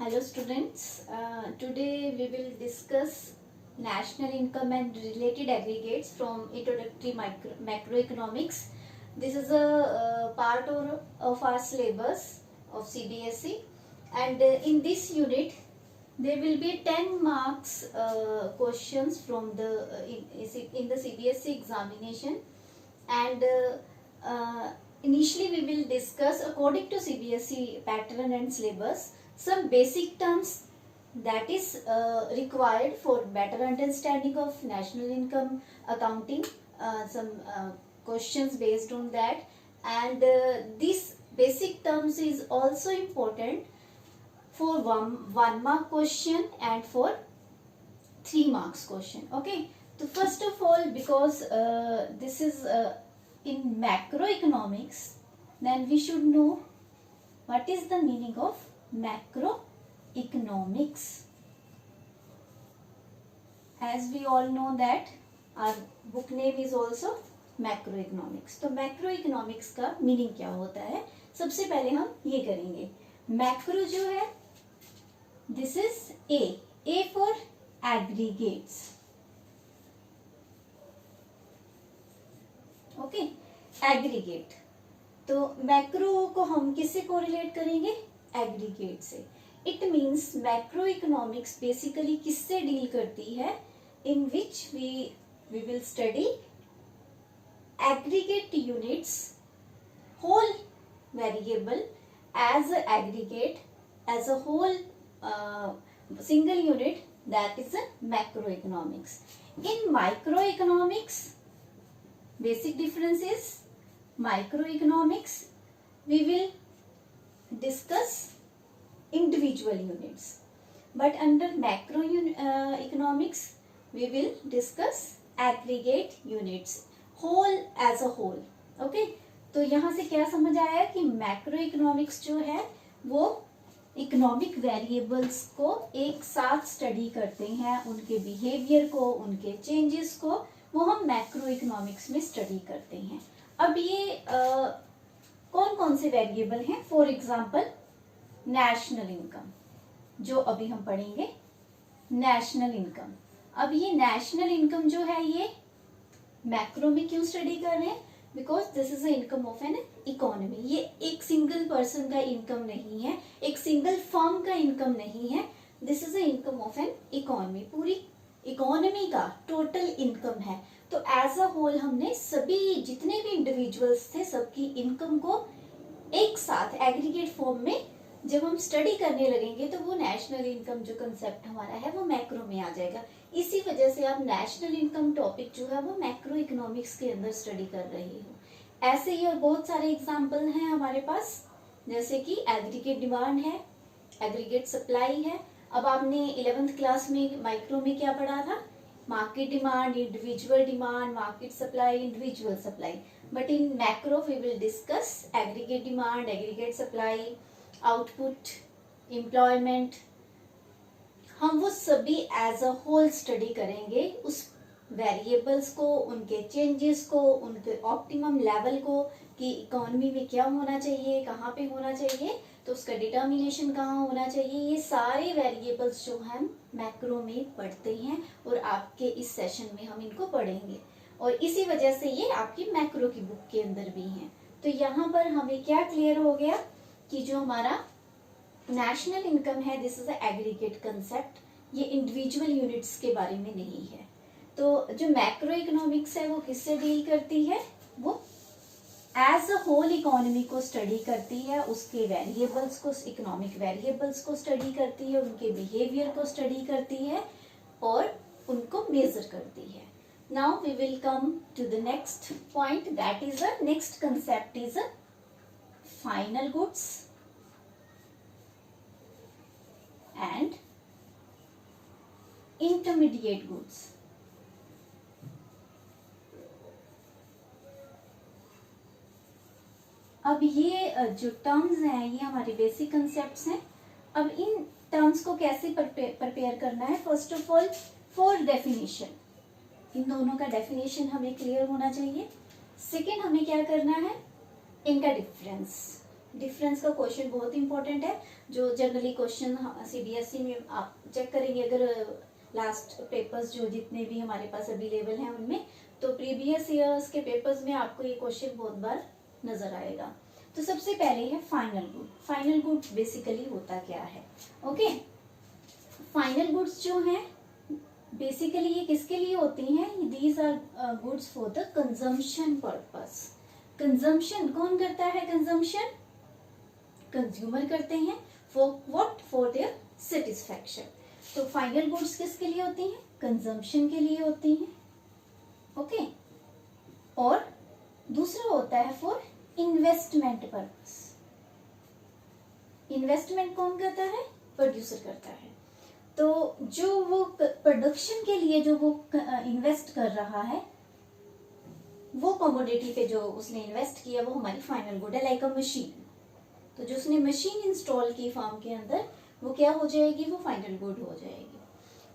Hello students, today we will discuss national income and related aggregates from introductory macroeconomics. This is a part of our syllabus of CBSE, and in this unit there will be 10 marks questions from the in the CBSE examination, and initially we will discuss according to CBSE pattern and syllabus some basic terms that is required for better understanding of national income accounting, some questions based on that, and this basic terms is also important for one mark question and for 3 marks question. Okay, so first of all, because this is in macroeconomics, then we should know what is the meaning of macroeconomics. As we all know that our book name is also macroeconomics. तो macroeconomics का meaning क्या होता है, सबसे पहले हम ये करेंगे. मैक्रो जो है, this is a for aggregates. Okay, aggregate. तो मैक्रो को हम किससे कोरिलेट करेंगे? एग्रीगेट से. It means macro economics basically किससे डील करती है? In which we will study aggregate units, whole variable as aggregate, as a whole single unit, that is a macroeconomics. In microeconomics, basic difference is microeconomics we will discuss individual units, but under macroeconomics we will discuss aggregate units, whole as a whole. Okay, तो यहाँ से क्या समझ आया कि macroeconomics जो है वो इकोनॉमिक वेरिएबल्स को एक साथ स्टडी करते हैं, उनके बिहेवियर को, उनके चेंजेस को, वो हम मैक्रो इकोनॉमिक्स में स्टडी करते हैं. अब ये कौन कौन से वेरिएबल हैं? फॉर एग्जांपल नेशनल इनकम, जो अभी हम पढ़ेंगे, नेशनल इनकम. अब ये नेशनल इनकम जो है ये मैक्रो में क्यों स्टडी कर रहे हैं? Because this is the income of an economy. ये एक सिंगल पर्सन का इनकम नहीं है, एक सिंगल फर्म का इनकम नहीं है. This is the income of an economy, पूरी इकोनॉमी का टोटल इनकम है. तो एज अ होल हमने सभी जितने भी इंडिविजुअल्स थे सबकी इनकम को एक साथ एग्रीगेट फॉर्म में जब हम स्टडी करने लगेंगे तो वो नेशनल इनकम जो कंसेप्ट हमारा है वो मैक्रो में आ जाएगा. इसी वजह से आप नेशनल इनकम टॉपिक जो है वो मैक्रो इकोनॉमिक्स के अंदर स्टडी कर रहे हो. ऐसे ही और बहुत सारे एग्जाम्पल हैं हमारे पास, जैसे कि एग्रीगेट डिमांड है, एग्रीगेट सप्लाई है. अब आपने 11th क्लास में माइक्रो में क्या पढ़ा था? Market demand, individual demand, market supply, individual supply. But in macro we will discuss aggregate demand, aggregate supply, output, employment. हम वो सभी एज अ होल स्टडी करेंगे, उस वेरिएबल्स को, उनके चेंजेस को, उनके ऑप्टिमम लेवल को, कि इकोनॉमी में क्या होना चाहिए, कहाँ पे होना चाहिए, तो उसका डिटर्मिनेशन कहाँ होना चाहिए. ये सारे वेरिएबल्स जो हम मैक्रो में पढ़ते हैं और आपके इस सेशन में हम इनको पढ़ेंगे, और इसी वजह से ये आपकी मैक्रो की बुक के अंदर भी हैं. तो यहाँ पर हमें क्या क्लियर हो गया कि जो हमारा नेशनल इनकम है, दिस इज एग्रीगेट कंसेप्ट, ये इंडिविजुअल यूनिट्स के बारे में नहीं है. तो जो मैक्रो इकोनॉमिक्स है वो किससे डील करती है? वो एज अ होल इकोनॉमी को स्टडी करती है, उसके वेरिएबल्स को, इकोनॉमिक वेरिएबल्स को स्टडी करती है, उनके बिहेवियर को स्टडी करती है और उनको मेजर करती है. Now we will come to the next point, that is a next concept is a final goods and intermediate goods. अब ये जो टर्म्स हैं ये हमारे बेसिक कंसेप्ट्स हैं. अब इन टर्म्स को कैसे प्रिपेयर करना है? First of all for definition, इन दोनों का डेफिनेशन हमें क्लियर होना चाहिए. सेकेंड, हमें क्या करना है? इनका डिफरेंस. डिफरेंस का क्वेश्चन बहुत इंपॉर्टेंट है, जो जनरली क्वेश्चन CBSE में आप चेक करेंगे अगर लास्ट पेपर्स जो जितने भी हमारे पास अवेलेबल हैं उनमें, तो प्रीवियस ईयर्स के पेपर्स में आपको ये क्वेश्चन बहुत बार नजर आएगा। तो सबसे पहले है final good. Final good basically होता क्या है? ओके, फाइनल गुड्स जो हैं बेसिकली ये किसके लिए होती हैं? These are goods for the consumption purpose. Consumption कौन करता है? कंजम्पशन कंज्यूमर करते हैं। For what? For their satisfaction. तो फाइनल गुड्स किसके लिए होती हैं? कंजम्पशन के लिए होती हैं। ओके, और दूसरा होता है फॉर इन्वेस्टमेंट पर्पस। इन्वेस्टमेंट कौन करता है? प्रोड्यूसर करता है। तो जो वो प्रोडक्शन के लिए जो वो इन्वेस्ट कर रहा है, वो कमोडिटी पे जो उसने इन्वेस्ट किया वो हमारी फाइनल गुड है, लाइक अ मशीन। तो जो उसने मशीन इंस्टॉल की फार्म के अंदर, वो क्या हो जाएगी? वो फाइनल गुड हो जाएगी।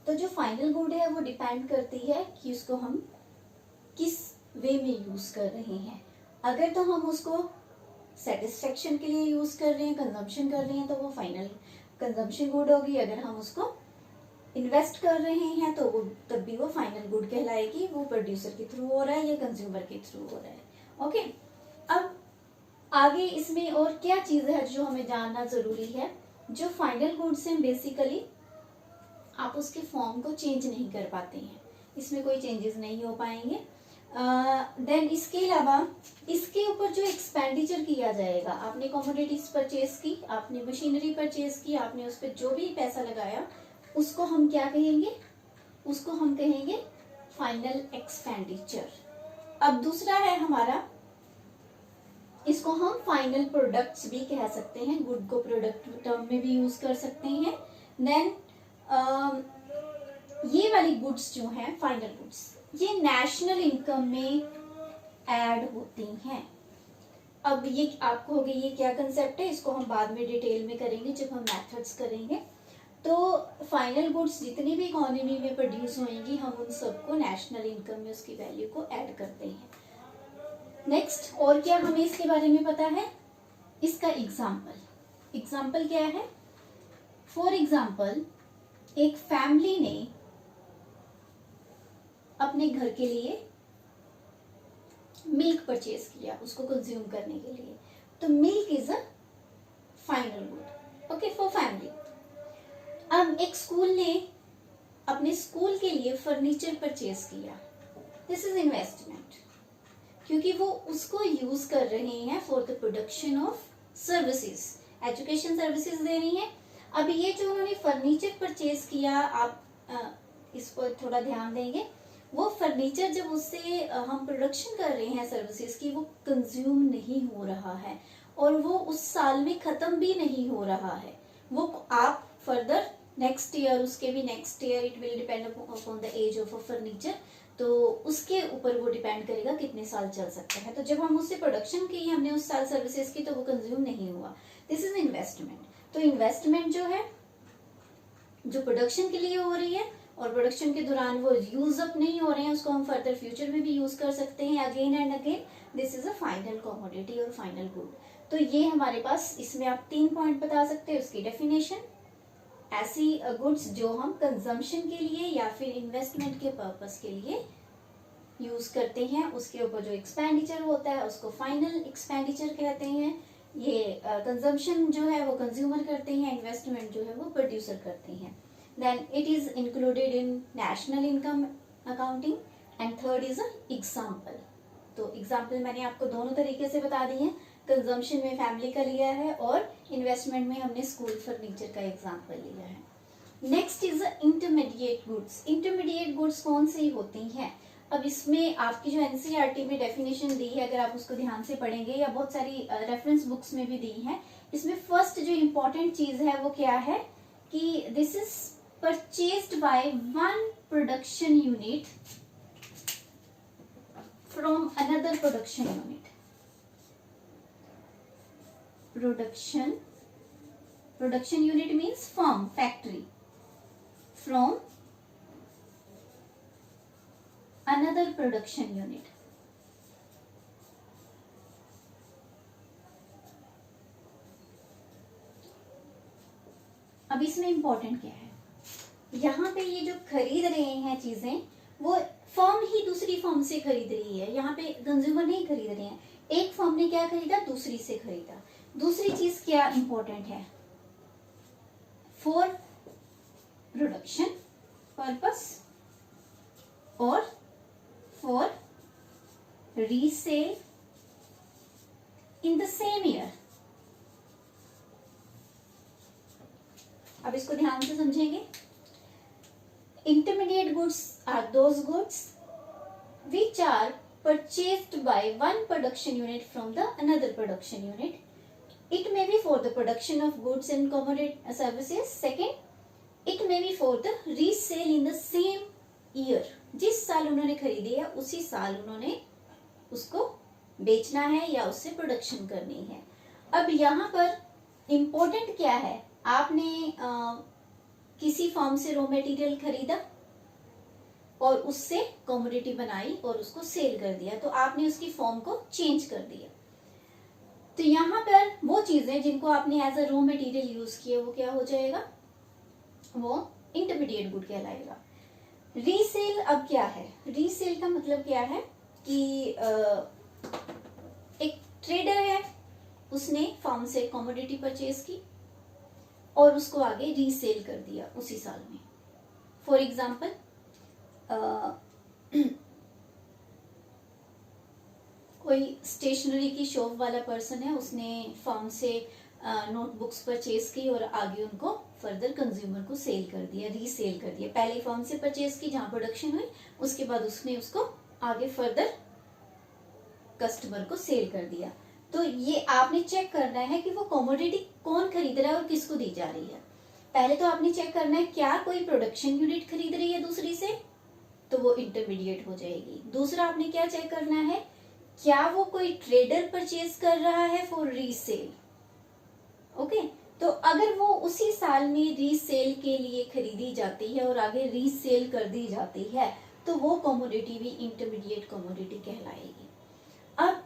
तो जो फाइनल गुड है वो डिपेंड करती है कि उसको हम किस वे में यूज कर रहे हैं। अगर तो हम उसको सेटिस्फेक्शन के लिए यूज कर रहे हैं, कंजम्पशन कर रहे हैं, तो वो फाइनल कंजम्पशन गुड होगी। अगर हम उसको इन्वेस्ट कर रहे हैं तो वो तब भी वो फाइनल गुड कहलाएगी। वो प्रोड्यूसर के थ्रू हो रहा है या कंज्यूमर के थ्रू हो रहा है। ओके, अब आगे इसमें और क्या चीज है जो हमें जानना जरूरी है? जो फाइनल गुड्स हैं बेसिकली आप उसके फॉर्म को चेंज नहीं कर पाते हैं, इसमें कोई चेंजेस नहीं हो पाएंगे। देन इसके अलावा इसके ऊपर जो एक्सपेंडिचर किया जाएगा, आपने कमोडिटीज परचेज की, आपने मशीनरी परचेज की, आपने उस पर जो भी पैसा लगाया उसको हम क्या कहेंगे? उसको हम कहेंगे फाइनल एक्सपेंडिचर। अब दूसरा है हमारा, इसको हम फाइनल प्रोडक्ट्स भी कह सकते हैं, गुड को प्रोडक्ट टर्म में भी यूज कर सकते हैं। देन ये वाली गुड्स जो हैं फाइनल गुड्स, ये नेशनल इनकम में ऐड होती हैं। अब ये आपको हो गई ये क्या कंसेप्ट है, इसको हम बाद में डिटेल में करेंगे जब हम मेथड्स करेंगे। तो फाइनल गुड्स जितनी भी इकोनॉमी में प्रोड्यूस होंगी, हम उन सबको नेशनल इनकम में उसकी वैल्यू को ऐड करते हैं। नेक्स्ट, और क्या हमें इसके बारे में पता है? इसका एग्जाम्पल क्या है? फॉर एग्जाम्पल, एक फैमिली ने अपने घर के लिए मिल्क परचेज किया उसको कंज्यूम करने के लिए, तो milk is a final good, okay, for family. अब एक स्कूल ने अपने स्कूल के लिए फर्नीचर परचेज किया, दिस इज इन्वेस्टमेंट, क्योंकि वो उसको यूज कर रहे हैं for the production of services, education services दे रही हैं। अब ये जो उन्होंने फर्नीचर परचेज किया, आप इस पर थोड़ा ध्यान देंगे, वो फर्नीचर जब उससे हम प्रोडक्शन कर रहे हैं सर्विसेज की, वो कंज्यूम नहीं हो रहा है और वो उस साल में खत्म भी नहीं हो रहा है। वो आप फर्दर नेक्स्ट ईयर, उसके भी next year, it will depend upon the age of a furniture, तो उसके ऊपर वो डिपेंड करेगा कितने साल चल सकता है। तो जब हम उससे प्रोडक्शन की, हमने उस साल सर्विसेज की, तो वो कंज्यूम नहीं हुआ, दिस इज इन्वेस्टमेंट। तो इन्वेस्टमेंट जो है जो प्रोडक्शन के लिए हो रही है और प्रोडक्शन के दौरान वो यूज अप नहीं हो रहे हैं, उसको हम फर्दर फ्यूचर में भी यूज कर सकते हैं again and again, this is a final commodity और फाइनल गुड। तो ये हमारे पास, इसमें आप 3 पॉइंट बता सकते हैं, उसकी डेफिनेशन, ऐसी गुड्स जो हम कंजम्पशन के लिए या फिर इन्वेस्टमेंट के पर्पस के लिए यूज करते हैं, उसके ऊपर जो एक्सपेंडिचर होता है उसको फाइनल एक्सपेंडिचर कहते हैं। ये कंजम्पशन जो है वो कंज्यूमर करते हैं, इन्वेस्टमेंट जो है वो प्रोड्यूसर करते हैं। Then it is included in national income accounting and third is example. तो एग्जाम्पल मैंने आपको दोनों तरीके से बता दी है, कंजम्पशन में फैमिली का लिया है और इन्वेस्टमेंट में हमने स्कूल फर्नीचर का एग्जाम्पल लिया है। Next is intermediate goods. Intermediate goods कौन सी होती हैं? अब इसमें आपकी जो एनसीईआरटी में डेफिनेशन दी है, अगर आप उसको ध्यान से पढ़ेंगे, या बहुत सारी रेफरेंस बुक्स में भी दी है, इसमें फर्स्ट जो इम्पोर्टेंट चीज है वो क्या है कि this is purchased by one production unit from another production unit. Production unit means firm, factory, from another production unit। अब इसमें इंपॉर्टेंट क्या है, यहाँ पे ये जो खरीद रहे हैं चीजें, वो फर्म ही दूसरी फर्म से खरीद रही है, यहाँ पे कंज्यूमर नहीं खरीद रहे हैं। एक फर्म ने क्या खरीदा, दूसरी से खरीदा। दूसरी चीज क्या इंपॉर्टेंट है, फॉर प्रोडक्शन पर्पस और for resale in the same year. अब इसको ध्यान से समझेंगे। Intermediate goods are those goods which are purchased by one production unit from the another production unit. It may be for the production of goods and commodity services. Second, it may be for the resale in the same year. जिस साल उन्होंने खरीदी है उसी साल उन्होंने उसको बेचना है या उससे प्रोडक्शन करनी है। अब यहाँ पर इम्पोर्टेंट क्या है, आपने किसी फर्म से रॉ मटेरियल खरीदा और उससे कमोडिटी बनाई और उसको सेल कर दिया, तो आपने उसकी फॉर्म को चेंज कर दिया। तो यहाँ पर वो चीजें जिनको आपने as a raw material use किया वो क्या हो जाएगा, वो इंटरमीडिएट गुड कहलाएगा। रीसेल अब क्या है, रीसेल का मतलब क्या है कि एक ट्रेडर है, उसने फर्म से कमोडिटी परचेज की और उसको आगे रीसेल कर दिया उसी साल में। फॉर एग्जाम्पल कोई स्टेशनरी की शॉप वाला पर्सन है, उसने फर्म से नोटबुक्स परचेज की और आगे उनको फर्दर कंज्यूमर को सेल कर दिया, रीसेल कर दिया। पहले फर्म से परचेज की जहां प्रोडक्शन हुई, उसके बाद उसने उसको आगे फर्दर कस्टमर को सेल कर दिया। तो ये आपने चेक करना है कि वो कमोडिटी कौन खरीद रहा है और किसको दी जा रही है। पहले तो आपने चेक करना है क्या कोई प्रोडक्शन यूनिट खरीद रही है दूसरी से, तो वो इंटरमीडिएट हो जाएगी। दूसरा आपने क्या चेक करना है, क्या वो कोई ट्रेडर परचेज कर रहा है फॉर रीसेल। ओके, तो अगर वो उसी साल में रीसेल के लिए खरीदी जाती है और आगे रीसेल कर दी जाती है, तो वो कमोडिटी भी इंटरमीडिएट कमोडिटी कहलाएगी। अब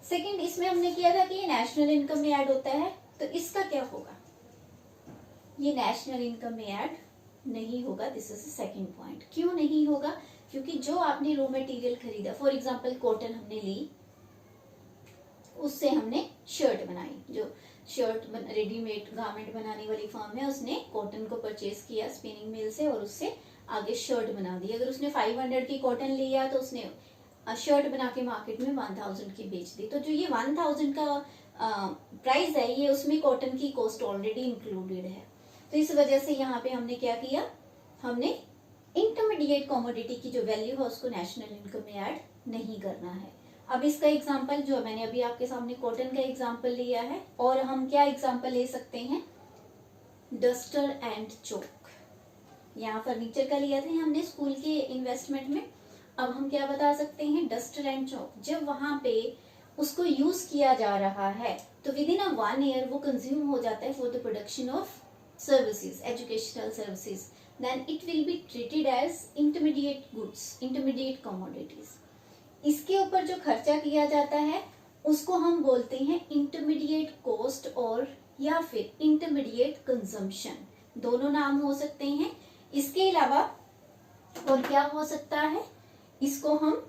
सेकंड, इसमें हमने किया था कि ये नेशनल इनकम में ऐड होता है, तो इसका क्या होगा, ये नेशनल इनकम में ऐड नहीं होगा। This is second point. क्यों नहीं होगा, क्योंकि जो आपने रॉ मटेरियल खरीदा, फॉर एग्जांपल कॉटन हमने ली, उससे हमने शर्ट बनाई। जो शर्ट रेडीमेड गारमेंट बनाने वाली फर्म है, उसने कॉटन को परचेज किया स्पिनिंग मिल से और उससे आगे शर्ट बना दी। अगर उसने 500 की कॉटन लिया तो उसने शर्ट बना के मार्केट में 1000 की बेच दी। तो जो ये 1000 का प्राइस है, ये उसमें कॉटन की कॉस्ट ऑलरेडी इंक्लूडेड है। तो इस वजह से यहाँ पे हमने क्या किया, हमने इंटरमीडिएट कमोडिटी की जो वैल्यू है उसको नेशनल इनकम में ऐड नहीं करना है। अब इसका एग्जांपल जो मैंने अभी आपके सामने कॉटन का एग्जांपल लिया है, और हम क्या एग्जांपल ले सकते हैं, डस्टर एंड चौक। यहाँ फर्नीचर का लिया था हमने स्कूल के इन्वेस्टमेंट में। अब हम क्या बता सकते हैं, डस्टर एंड चौक जब वहां पे उसको यूज किया जा रहा है तो विद इन 1 ईयर वो कंज्यूम हो जाता है for the production of services, educational services, then it will be treated as intermediate goods, intermediate commodities. इसके ऊपर जो खर्चा किया जाता है उसको हम बोलते हैं इंटरमीडिएट कॉस्ट और या फिर इंटरमीडिएट कंजम्पशन, दोनों नाम हो सकते हैं। इसके अलावा और क्या हो सकता है, इसको हम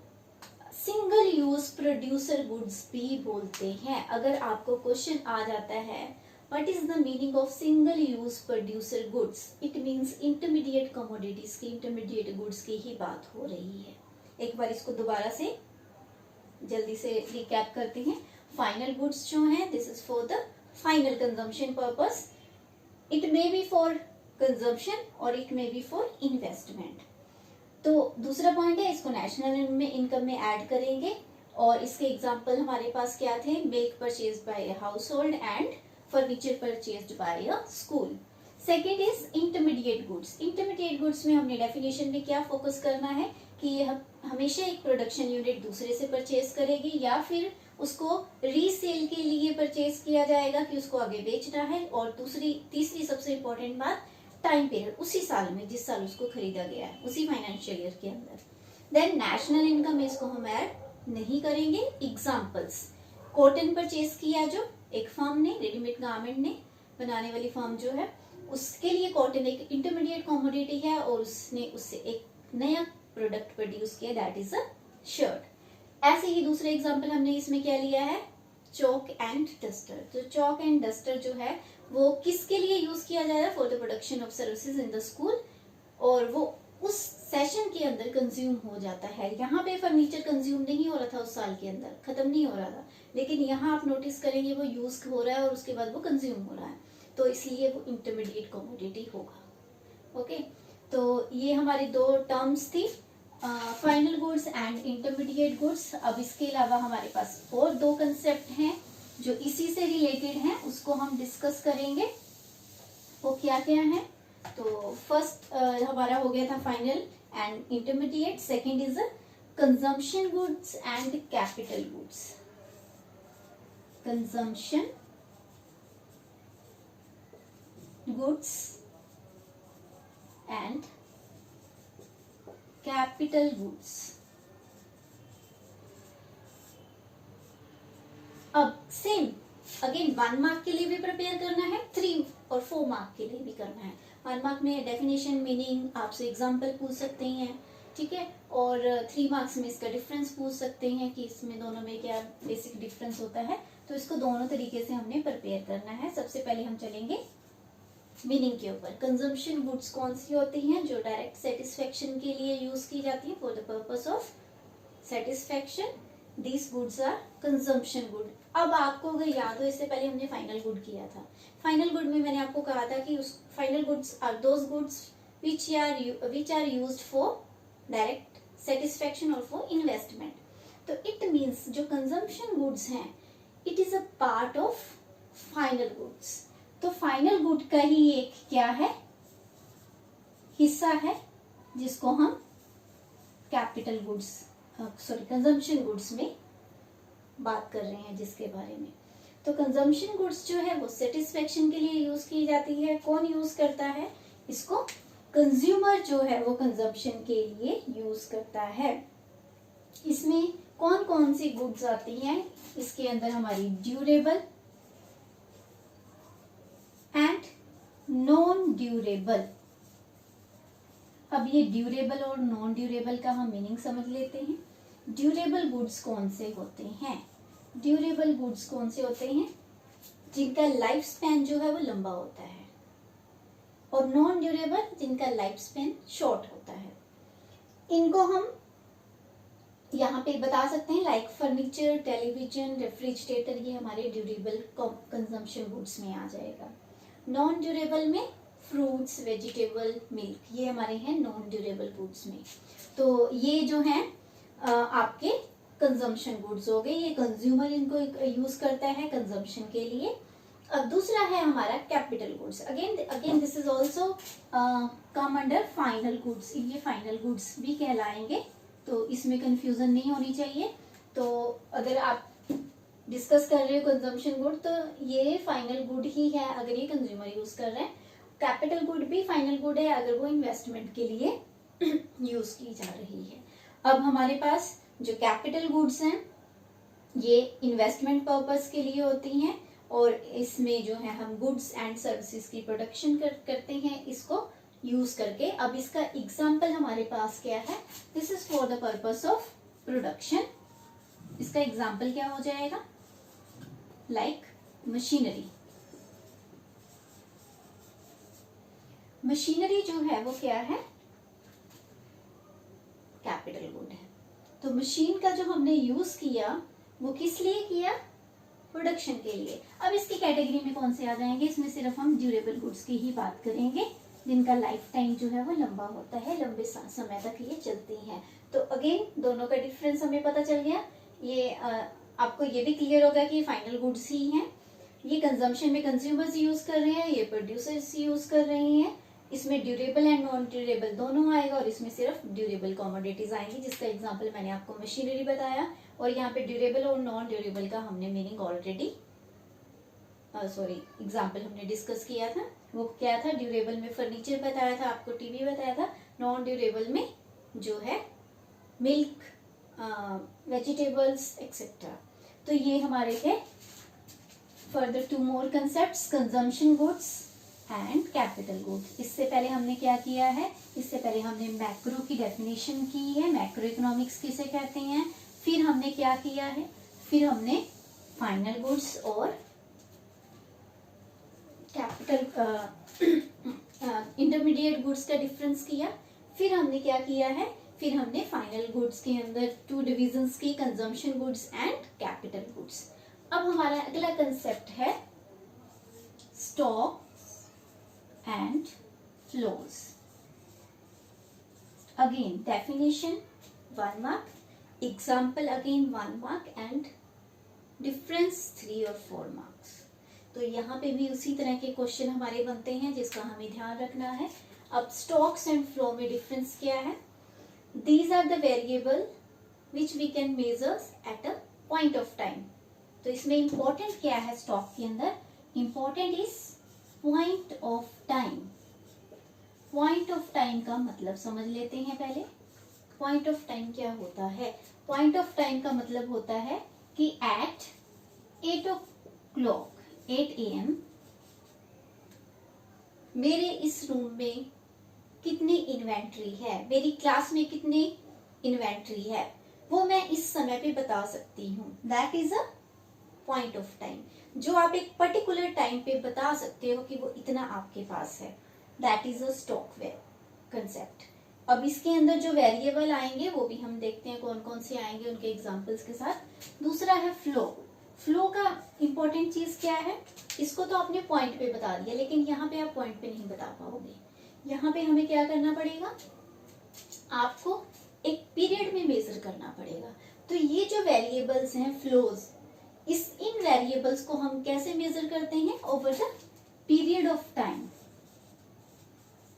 सिंगल यूज प्रोड्यूसर गुड्स भी बोलते हैं। अगर आपको क्वेश्चन आ जाता है what is the meaning of single use producer goods, it means intermediate commodities की, इंटरमीडिएट गुड्स की ही बात हो रही है। एक बार इसको दोबारा से जल्दी से रिकैप करते हैं। फाइनल गुड्स जो हैं, this is for the final consumption purpose, it may be for consumption और it may be for investment. तो दूसरा पॉइंट है, इसको नेशनल इनकम में ऐड करेंगे। और इसके एग्जांपल हमारे पास क्या थे, milk purchase by a house hold and furniture purchased bye a school. Second is intermediate goods. Intermediate goods में हमने डेफिनेशन में क्या फोकस करना है कि हमेशा एक प्रोडक्शन यूनिट दूसरे से परचेज करेगी या फिर उसको रीसेल के लिए परचेज किया जाएगा कि उसको आगे बेचना है। और तीसरी सबसे इंपॉर्टेंट बात, टाइम पीरियड, उसी साल में जिस साल उसको खरीदा गया है, उसी फाइनेंशियल ईयर के अंदर। देन नेशनल इनकम में इसको हम ऐड नहीं करेंगे। एग्जांपल्स, कॉटन परचेज किया जो एक फर्म ने, रेडीमेड गारमेंट ने बनाने वाली फर्म जो है, उसके लिए कॉटन एक इंटरमीडिएट कमोडिटी है और उसने उससे एक नया प्रोडक्ट प्रोड्यूस किया, दैट इज अ शर्ट। ऐसे ही दूसरे एग्जांपल हमने इसमें क्या लिया है, चॉक एंड डस्टर। तो चॉक एंड डस्टर जो है वो किसके लिए यूज किया जा रहा है, for the production of services in the school, और वो उस सेशन के अंदर कंज्यूम हो जाता है। यहाँ पे फर्नीचर कंज्यूम नहीं हो रहा था उस साल के अंदर, खत्म नहीं हो रहा था, लेकिन यहाँ आप नोटिस करेंगे वो यूज हो रहा है और उसके बाद वो कंज्यूम हो रहा है, तो इसलिए वो इंटरमीडिएट कमोडिटी होगा। ओके, तो ये हमारी दो टर्म्स थी, final goods and intermediate goods. अब इसके अलावा हमारे पास और दो कंसेप्ट हैं जो इसी से रिलेटेड हैं, उसको हम डिस्कस करेंगे। वो क्या क्या है, तो फर्स्ट हमारा हो गया था final and intermediate, second is consumption goods and capital goods. Consumption goods and capital goods. अब सेम अगेन 1 मार्क के लिए भी प्रिपेयर करना है, 3 और 4 मार्क के लिए भी करना है। 1 मार्क में डेफिनेशन, मीनिंग, आपसे एग्जांपल पूछ सकते हैं, ठीक है, और 3 मार्क्स में इसका डिफरेंस पूछ सकते हैं कि इसमें दोनों में क्या बेसिक डिफरेंस होता है। तो इसको दोनों तरीके से हमने प्रिपेयर करना है। सबसे पहले हम चलेंगे मीनिंग के ऊपर। कंजम्पशन गुड्स कौन सी होती हैं, जो डायरेक्ट सेटिस्फेक्शन के लिए यूज की जाती है, for the purpose of satisfaction, these goods are consumption good. अब आपको अगर याद हो, इससे पहले हमने फाइनल गुड किया था। फाइनल गुड में मैंने आपको कहा था कि उस final goods are those goods which are used for direct satisfaction और फॉर इन्वेस्टमेंट। तो इट मीन्स जो कंजम्पशन गुड्स हैं, it is a part of final goods. तो फाइनल गुड का ही एक क्या है, हिस्सा है, जिसको हम capital goods, sorry consumption goods में बात कर रहे हैं, जिसके बारे में। तो कंजम्पशन गुड्स जो है वो सेटिस्फेक्शन के लिए यूज की जाती है। कौन यूज करता है इसको, कंज्यूमर जो है वो कंजम्पशन के लिए यूज करता है। इसमें कौन कौन सी गुड्स आती हैं, इसके अंदर हमारी ड्यूरेबल एंड नॉन ड्यूरेबल। अब ये ड्यूरेबल और नॉन ड्यूरेबल का हम मीनिंग समझ लेते हैं। ड्यूरेबल गुड्स कौन से होते हैं, ड्यूरेबल गुड्स कौन से होते हैं, जिनका लाइफ स्पैन जो है वो लंबा होता है, और नॉन ड्यूरेबल जिनका लाइफ स्पैन शॉर्ट होता है। इनको हम यहाँ पे बता सकते हैं, लाइक फर्नीचर, टेलीविजन, रेफ्रिजरेटर, ये हमारे ड्यूरेबल कंजम्पशन गुड्स में आ जाएगा। नॉन ड्यूरेबल में फ्रूट्स, वेजिटेबल, मिल्क, ये हमारे हैं नॉन ड्यूरेबल गुड्स में। तो ये जो हैं आपके कंजम्पशन गुड्स हो गए, ये कंज्यूमर इनको यूज करता है कंजम्पशन के लिए। अब दूसरा है हमारा capital goods. Again this is also come under final goods, ये फाइनल गुड्स भी कहलाएंगे, तो इसमें कंफ्यूजन नहीं होनी चाहिए। तो अगर आप डिस्कस कर रहे हो कंजम्पशन गुड, तो ये फाइनल गुड ही है अगर ये कंज्यूमर यूज कर रहे हैं। कैपिटल गुड भी फाइनल गुड है अगर वो इन्वेस्टमेंट के लिए यूज की जा रही है। अब हमारे पास जो कैपिटल गुड्स हैं ये इन्वेस्टमेंट पर्पस के लिए होती हैं, और इसमें जो है हम गुड्स एंड सर्विसेज की प्रोडक्शन करते हैं इसको यूज करके। अब इसका एग्जाम्पल हमारे पास क्या है, this is for the purpose of production. इसका एग्जाम्पल क्या हो जाएगा, लाइक मशीनरी। मशीनरी जो है वो क्या है, कैपिटल गुड है। तो मशीन का जो हमने यूज किया वो किस लिए किया, प्रोडक्शन के लिए। अब इसकी कैटेगरी में कौन से आ जाएंगे, इसमें सिर्फ हम ड्यूरेबल गुड्स की ही बात करेंगे, जिनका लाइफ टाइम जो है वो लंबा होता है, लंबे समय तक ये चलती हैं। तो अगेन दोनों का डिफरेंस हमें पता चल गया। ये आपको ये भी क्लियर होगा कि फाइनल गुड्स ही हैं, ये कंजम्पशन में कंज्यूमर्स यूज कर रहे हैं, ये प्रोड्यूसर्स यूज कर रहे हैं। इसमें ड्यूरेबल एंड नॉन ड्यूरेबल दोनों आएगा, और इसमें सिर्फ ड्यूरेबल कमोडिटीज आएंगी, जिसका एग्जांपल मैंने आपको मशीनरी बताया। और यहाँ पे ड्यूरेबल और नॉन ड्यूरेबल का हमने मीनिंग ऑलरेडी एग्जांपल हमने डिस्कस किया था। वो क्या था, ड्यूरेबल में फर्नीचर बताया था आपको, टीवी बताया था। नॉन ड्यूरेबल में जो है मिल्क, वेजिटेबल्स एक्सेट्रा। तो ये हमारे थे। Further 2 more concepts, consumption goods and capital goods. इससे पहले हमने क्या किया है, इससे पहले हमने मैक्रो की डेफिनेशन की है, मैक्रो इकोनॉमिक्स किसे कहते हैं, फिर हमने क्या किया है, फिर हमने फाइनल गुड्स और कैपिटल इंटरमीडिएट गुड्स का डिफरेंस किया, फिर हमने क्या किया है, फिर हमने फाइनल गुड्स के अंदर 2 डिविजन्स की, consumption goods and capital goods. अब हमारा अगला कंसेप्ट है stock and flows. Again definition 1 mark, example again 1 mark and difference 3 और 4 मार्क्स। तो यहाँ पे भी उसी तरह के क्वेश्चन हमारे बनते हैं जिसका हमें ध्यान रखना है। अब स्टॉक्स एंड फ्लो में डिफरेंस क्या है, these are the variable which we can measure at a point of time. तो इसमें इंपॉर्टेंट क्या है, स्टॉक के अंदर important is point of time. Point of time का मतलब समझ लेते हैं पहले। पॉइंट ऑफ टाइम क्या होता है, पॉइंट ऑफ टाइम का मतलब होता है कि एट 8 o'clock 8 AM मेरे इस रूम में कितनी इन्वेंट्री है, मेरी क्लास में कितनी इन्वेंट्री है, वो मैं इस समय पे बता सकती हूँ। That is a point of time, जो आप एक पर्टिकुलर टाइम पे बता सकते हो कि वो इतना आपके पास है। That is a stock concept. अब इसके अंदर जो वेरिएबल आएंगे वो भी हम देखते हैं कौन कौन से आएंगे उनके एग्जांपल्स के साथ। दूसरा है फ्लो। फ्लो का इंपॉर्टेंट चीज क्या है, इसको तो आपने पॉइंट पे बता दिया, लेकिन यहाँ पे आप पॉइंट पे नहीं बता पाओगे। यहाँ पे हमें क्या करना पड़ेगा, आपको एक पीरियड में मेजर करना पड़ेगा। तो ये जो वेरिएबल्स हैं फ्लोज, इन वेरिएबल्स को हम कैसे मेजर करते हैं, over the period of time.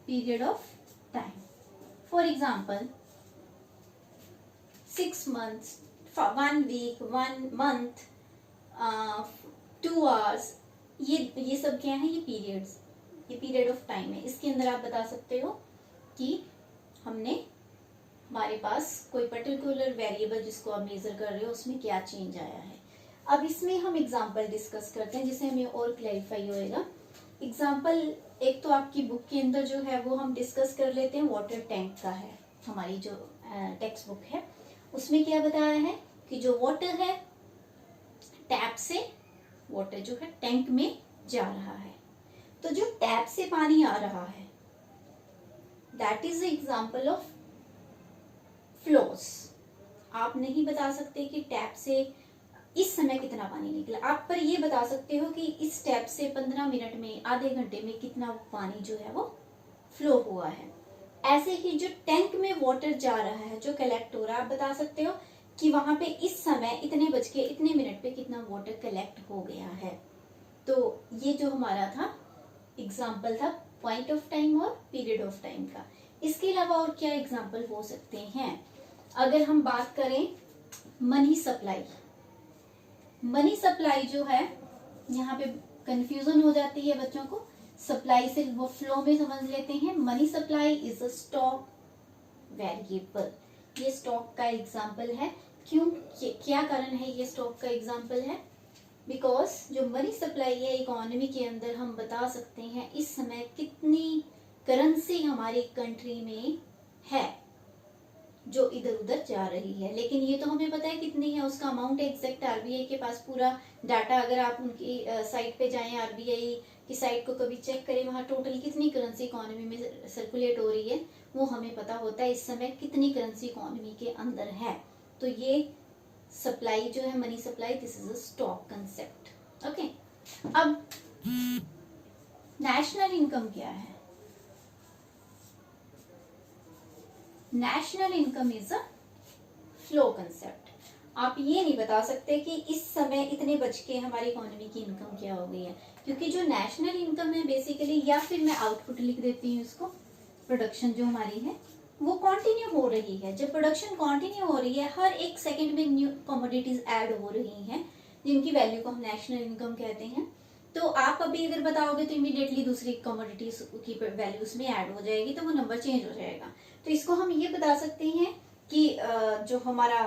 Period of time, for example 6 months, 1 week, 1 month, 2 hours, ये सब क्या है, ये पीरियड्स, ये पीरियड ऑफ टाइम है। इसके अंदर आप बता सकते हो कि हमारे पास कोई पर्टिकुलर वेरिएबल जिसको आप मेजर कर रहे हो उसमें क्या चेंज आया है। अब इसमें हम एग्जांपल डिस्कस करते हैं जिससे हमें और क्लैरिफाई होएगा। एग्जांपल एक तो आपकी बुक के अंदर जो है वो हम डिस्कस कर लेते हैं, वाटर टैंक का है। हमारी जो टेक्स्ट बुक है उसमें क्या बताया है कि जो वाटर है टैप से, वाटर जो है टैंक में जा रहा है। तो जो टैप से पानी आ रहा है that is example of flows. आप नहीं बता सकते कि टैप से इस समय कितना पानी निकला, आप पर ये बता सकते हो कि इस टैप से 15 मिनट में, आधे घंटे में कितना पानी जो है वो फ्लो हुआ है। ऐसे ही जो टैंक में वाटर जा रहा है, जो कलेक्ट हो रहा है, आप बता सकते हो कि वहां पे इस समय इतने बज के इतने मिनट पे कितना वाटर कलेक्ट हो गया है। तो ये जो हमारा था एग्जाम्पल था पॉइंट ऑफ टाइम और पीरियड ऑफ टाइम का। इसके अलावा और क्या एग्जाम्पल हो सकते हैं, अगर हम बात करें मनी सप्लाई। मनी सप्लाई जो है, यहाँ पे कंफ्यूजन हो जाती है बच्चों को, सप्लाई से वो फ्लो में समझ लेते हैं। Money supply is a stock variable, ये स्टॉक का एग्जाम्पल है। क्यों, क्या कारण है ये स्टॉक का एग्जाम्पल है, बिकॉज जो मनी सप्लाई है इकोनॉमी के अंदर हम बता सकते हैं इस समय कितनी करेंसी हमारी कंट्री में है जो इधर उधर जा रही है। लेकिन ये तो हमें पता है कितनी है, उसका अमाउंट एग्जैक्ट आरबीआई के पास पूरा डाटा, अगर आप उनकी साइट पे जाएं, आरबीआई की साइट को कभी चेक करें, वहां टोटल कितनी करेंसी इकोनॉमी में सर्कुलेट हो रही है वो हमें पता होता है इस समय कितनी करेंसी इकोनॉमी के अंदर है। तो ये सप्लाई जो है money supply, this is a stock concept. Okay, अब नेशनल इनकम क्या है, national income is a flow concept. आप ये नहीं बता सकते कि इस समय इतने बज के हमारी इकोनॉमी की इनकम क्या हो गई है, क्योंकि जो नेशनल इनकम है बेसिकली, या फिर मैं आउटपुट लिख देती हूँ इसको, प्रोडक्शन जो हमारी है वो कंटिन्यू हो रही है। जब प्रोडक्शन कंटिन्यू हो रही है, हर एक सेकंड में न्यू कमोडिटीज ऐड हो रही हैं जिनकी वैल्यू को हम नेशनल इनकम कहते हैं। तो आप अभी अगर बताओगे तो इमीडिएटली दूसरी कमोडिटीज की वैल्यू उसमें ऐड हो जाएगी, तो वो नंबर चेंज हो जाएगा। तो इसको हम ये बता सकते हैं कि जो हमारा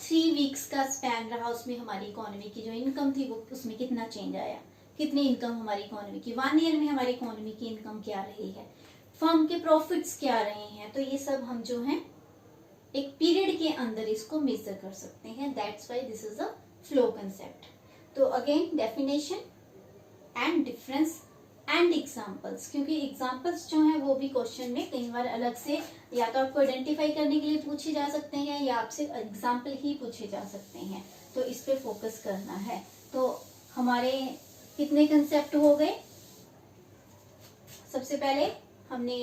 3 वीक्स का स्पैन रहा उसमें हमारी इकोनॉमी की जो इनकम थी वो उसमें कितना चेंज आया। कितनी इनकम हमारी इकोनॉमी की, 1 ईयर में हमारी इकोनॉमी की इनकम क्या रही है, फर्म के प्रॉफिट्स क्या रहे हैं। तो ये सब हम जो है एक पीरियड के अंदर इसको मेजर कर सकते हैं। That's why this is a flow concept. तो again definition and difference and examples, क्योंकि एग्जाम्पल्स जो हैं वो भी क्वेश्चन में कई बार अलग से या तो आपको आइडेंटिफाई करने के लिए पूछे जा सकते हैं या आपसे एग्जाम्पल ही पूछे जा सकते हैं, तो इस पे फोकस करना है। तो हमारे कितने कंसेप्ट हो गए? सबसे पहले हमने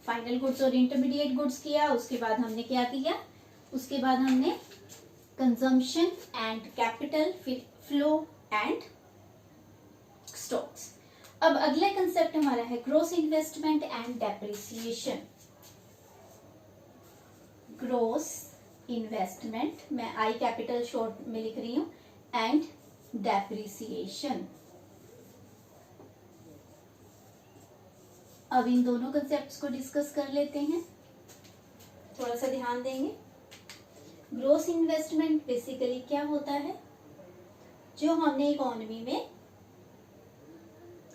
फाइनल गुड्स और इंटरमीडिएट गुड्स किया, उसके बाद हमने क्या किया, उसके बाद हमने कंजम्पशन एंड कैपिटल, फिर फ्लो एंड स्टॉक्स। अब अगला कंसेप्ट हमारा है gross investment and depreciation. Gross investment, मैं आई कैपिटल शॉर्ट में लिख रही हूं, एंड डेप्रिसिएशन। अब इन दोनों कंसेप्ट्स को डिस्कस कर लेते हैं, थोड़ा सा ध्यान देंगे। ग्रॉस इन्वेस्टमेंट बेसिकली क्या होता है, जो हमने इकोनॉमी में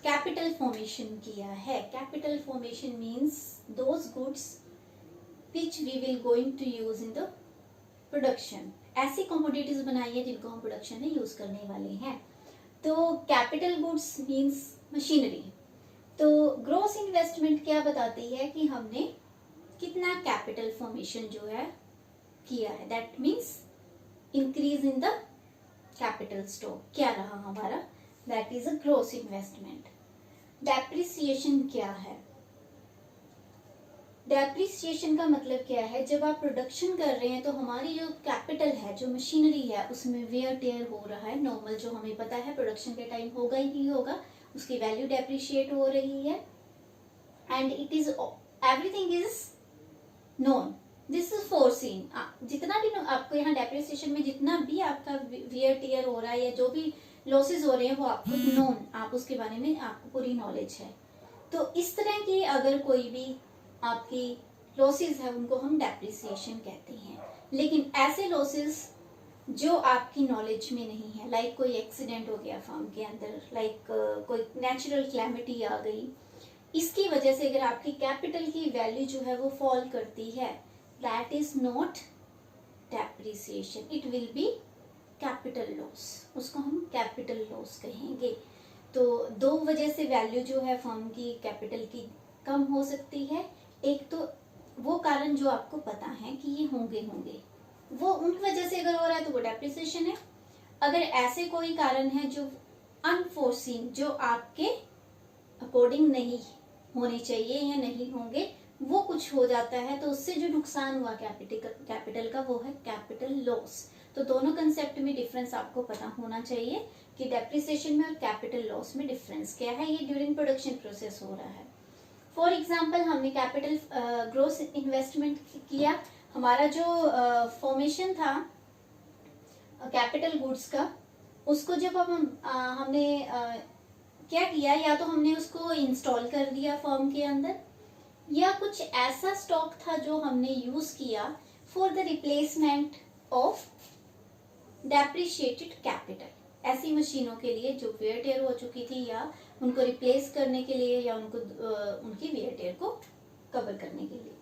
कैपिटल फॉर्मेशन किया है। Capital formation means those goods which we will going to use in the production. ऐसी कमोडिटीज बनाई है जिनको हम प्रोडक्शन में यूज करने वाले हैं। तो कैपिटल गुड्स मीन्स मशीनरी। तो ग्रॉस इन्वेस्टमेंट क्या बताती है कि हमने कितना कैपिटल फॉर्मेशन जो है किया है, that means increase in the capital stock क्या रहा हमारा, that is a gross investment. Depreciation क्या है? डेप्रिसिएशन का मतलब क्या है, जब आप प्रोडक्शन कर रहे हैं तो हमारी जो कैपिटल है, जो मशीनरी है, उसमें वेयर टेयर हो रहा है, नॉर्मल जो हमें पता है प्रोडक्शन के टाइम होगा ही होगा, उसकी वैल्यू डेप्रिशिएट हो रही है, and it is everything is known, this is foreseen. जितना भी आपको यहाँ डेप्रिसिएशन में जितना भी आपका वेयर टेयर हो रहा है या जो भी लॉसेस हो रहे हैं वो आपको नोन, आप उसके बारे में आपको पूरी नॉलेज है। तो इस तरह की अगर कोई भी आपकी लॉसेस है उनको हम डेप्रिसिएशन कहते हैं। लेकिन ऐसे लॉसेस जो आपकी नॉलेज में नहीं है, लाइक कोई एक्सीडेंट हो गया फार्म के अंदर, लाइक कोई नेचुरल क्लैमिटी आ गई, इसकी वजह से अगर आपकी कैपिटल की वैल्यू जो है वो फॉल करती है, that is not depreciation, it will B capital loss, उसको हम कैपिटल लॉस कहेंगे। तो दो वजह से वैल्यू जो है फर्म की कैपिटल की कम हो सकती है। एक तो वो कारण जो आपको पता है कि ये होंगे, वो उन वजह से अगर हो रहा है तो वो डेप्रिसिएशन है। अगर ऐसे कोई कारण है जो अनफोर्सीन, जो आपके अकॉर्डिंग नहीं होने चाहिए या नहीं होंगे, वो कुछ हो जाता है, तो उससे जो नुकसान हुआ कैपिटल का वो है कैपिटल लॉस। तो दोनों कंसेप्ट में डिफरेंस आपको पता होना चाहिए कि डेप्रिसिएशन में और कैपिटल लॉस में डिफरेंस क्या है। ये ड्यूरिंग प्रोडक्शन प्रोसेस हो रहा है। फॉर एग्जाम्पल हमने कैपिटल ग्रॉस इन्वेस्टमेंट किया, हमारा जो फॉर्मेशन था कैपिटल गुड्स का, उसको जब हमने क्या किया, या तो हमने उसको इंस्टॉल कर दिया फर्म के अंदर, या कुछ ऐसा स्टॉक था जो हमने यूज किया for the replacement of depreciated capital. ऐसी मशीनों के लिए जो वेयर टेयर हो चुकी थी, या उनको रिप्लेस करने के लिए, या उनको उनकी वेयर टेयर को कवर करने के लिए।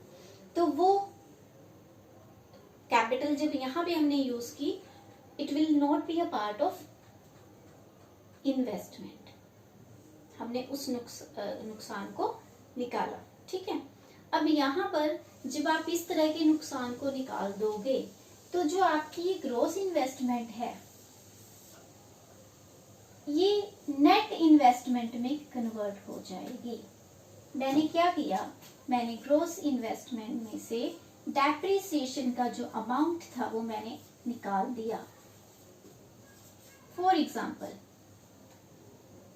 तो वो कैपिटल जब यहाँ पे हमने यूज की, it will not be a part of investment, हमने उस नुकसान को निकाला। ठीक है। अब यहाँ पर जब आप इस तरह के नुकसान को निकाल दोगे तो जो आपकी ये ग्रॉस इन्वेस्टमेंट है ये नेट इन्वेस्टमेंट में कन्वर्ट हो जाएगी। मैंने क्या किया, मैंने ग्रॉस इन्वेस्टमेंट में से डेप्रिसिएशन का जो अमाउंट था वो मैंने निकाल दिया। फॉर एग्जाम्पल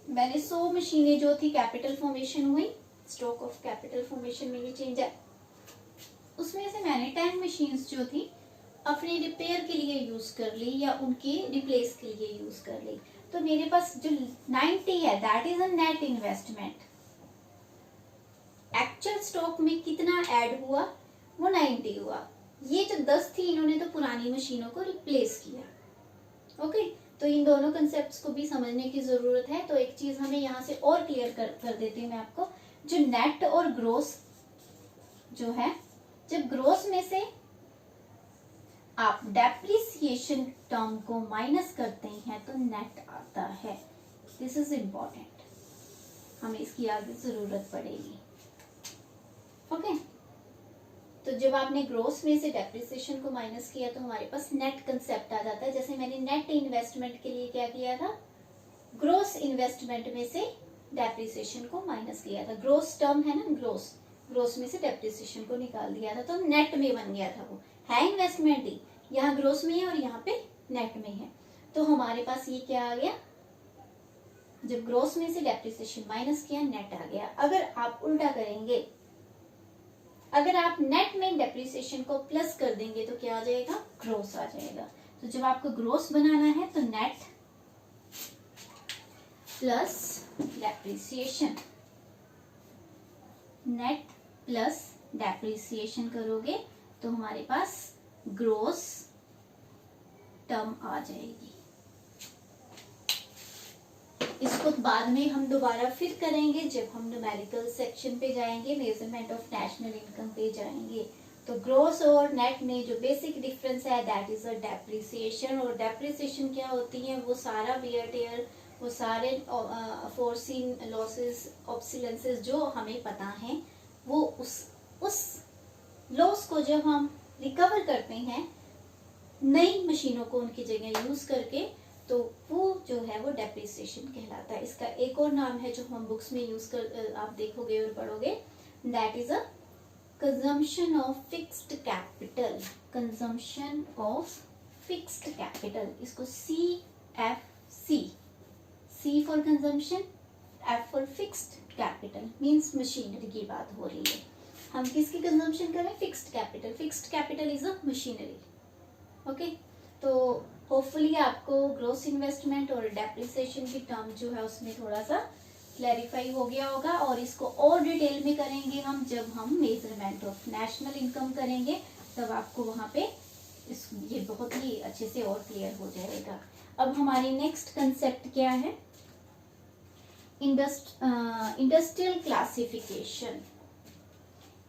मैंने 100 मशीनें जो थी कैपिटल फॉर्मेशन हुई, स्टॉक ऑफ कैपिटल फॉर्मेशन में ये चेंज है, उसमें से मैंने 10 मशीन्स जो थी अपने रिपेयर के लिए यूज कर ली या उनके रिप्लेस के लिए यूज कर ली। तो मेरे पास जो 90 है that is a net investment. Actual stock में कितना ऐड हुआ, वो 90 हुआ। ये जो 10 थी इन्होंने तो पुरानी मशीनों को रिप्लेस किया। ओके, तो इन दोनों कंसेप्ट्स को भी समझने की जरूरत है। तो एक चीज हमें यहाँ से और क्लियर कर देती हूँ मैं आपको, जो नेट और ग्रोस जो है, जब ग्रोस में से आप डेप्रिसिएशन टर्म को माइनस करते हैं तो नेट आता है। दिस इज इम्पोर्टेंट, हमें इसकी आगे जरूरत पड़ेगी। ओके, तो जब आपने ग्रोस में से डेप्रिसिएशन को माइनस किया तो हमारे पास नेट कंसेप्ट आ जाता है। जैसे मैंने नेट इन्वेस्टमेंट के लिए क्या किया था, ग्रोस इन्वेस्टमेंट में से डेप्रिसिएशन को माइनस किया था। ग्रोस टर्म है ना, ग्रोस में से डेप्रिसिएशन को निकाल दिया था तो नेट में बन गया था। वो है इन्वेस्टमेंट ही, यहाँ ग्रोस में है और यहाँ पे नेट में है। तो हमारे पास ये क्या आ गया, जब ग्रोस में से डेप्रिसिएशन माइनस किया नेट आ गया। अगर आप उल्टा करेंगे, अगर आप नेट में डेप्रिसिएशन को प्लस कर देंगे तो क्या आ जाएगा, ग्रोस आ जाएगा। तो जब आपको ग्रोस बनाना है तो net plus depreciation, net plus depreciation करोगे तो हमारे पास ग्रोस टर्म आ जाएगी। इसको बाद में हम दोबारा फिर करेंगे जब हम न्यूमेरिकल सेक्शन पे जाएंगे, मेजरमेंट ऑफ नेशनल इनकम पे जाएंगे। तो ग्रोस और नेट में जो बेसिक डिफरेंस है दैट इज अ डेप्रिसिएशन। और डेप्रिसिएशन क्या होती है, वो सारा वियर टेयर, वो सारे फोर्सीन लॉसेस, ऑब्सोलेंसेस जो हमें पता है, वो उस लॉस को जब हम रिकवर करते हैं नई मशीनों को उनकी जगह यूज करके, तो वो जो है वो डेप्रिसिएशन कहलाता है। इसका एक और नाम है जो हम बुक्स में यूज कर आप देखोगे और पढ़ोगे, that is a consumption of fixed capital. Consumption of fixed capital, इसको CFC, C for consumption, F for fixed capital, means machinery की बात हो रही है। हम किसकी कंजम्पशन कर रहे हैं, fixed capital. Fixed capital is a machinery. Okay, तो होपफुली आपको ग्रोस इन्वेस्टमेंट और डेप्रिसिएशन की टर्म जो है उसमें थोड़ा सा क्लैरिफाई हो गया होगा। और इसको और डिटेल में करेंगे हम जब हम मेजरमेंट ऑफ नेशनल इनकम करेंगे, तब आपको वहां पे ये बहुत ही अच्छे से और क्लियर हो जाएगा। अब हमारी नेक्स्ट कंसेप्ट क्या है, इंडस्ट्रियल क्लासिफिकेशन।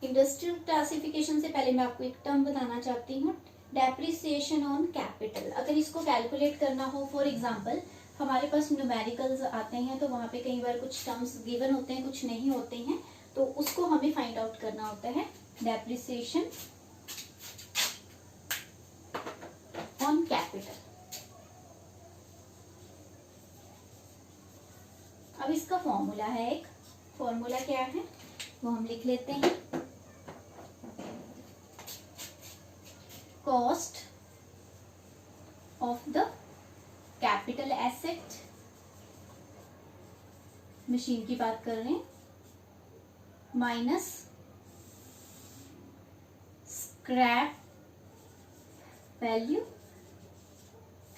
इंडस्ट्रियल क्लासिफिकेशन से पहले मैं आपको एक टर्म बताना चाहती हूँ, डेप्रिसिएशन ऑन कैपिटल। अगर इसको कैलकुलेट करना हो, फॉर एग्जांपल हमारे पास न्यूमेरिकल्स आते हैं तो वहां पे कई बार कुछ टर्म्स गिवन होते हैं, कुछ नहीं होते हैं, तो उसको हमें फाइंड आउट करना होता है। Depreciation on capital. अब इसका फॉर्मूला है, एक फॉर्मूला क्या है वो हम लिख लेते हैं। Cost of the capital asset, machine की बात कर रहे हैं, minus scrap value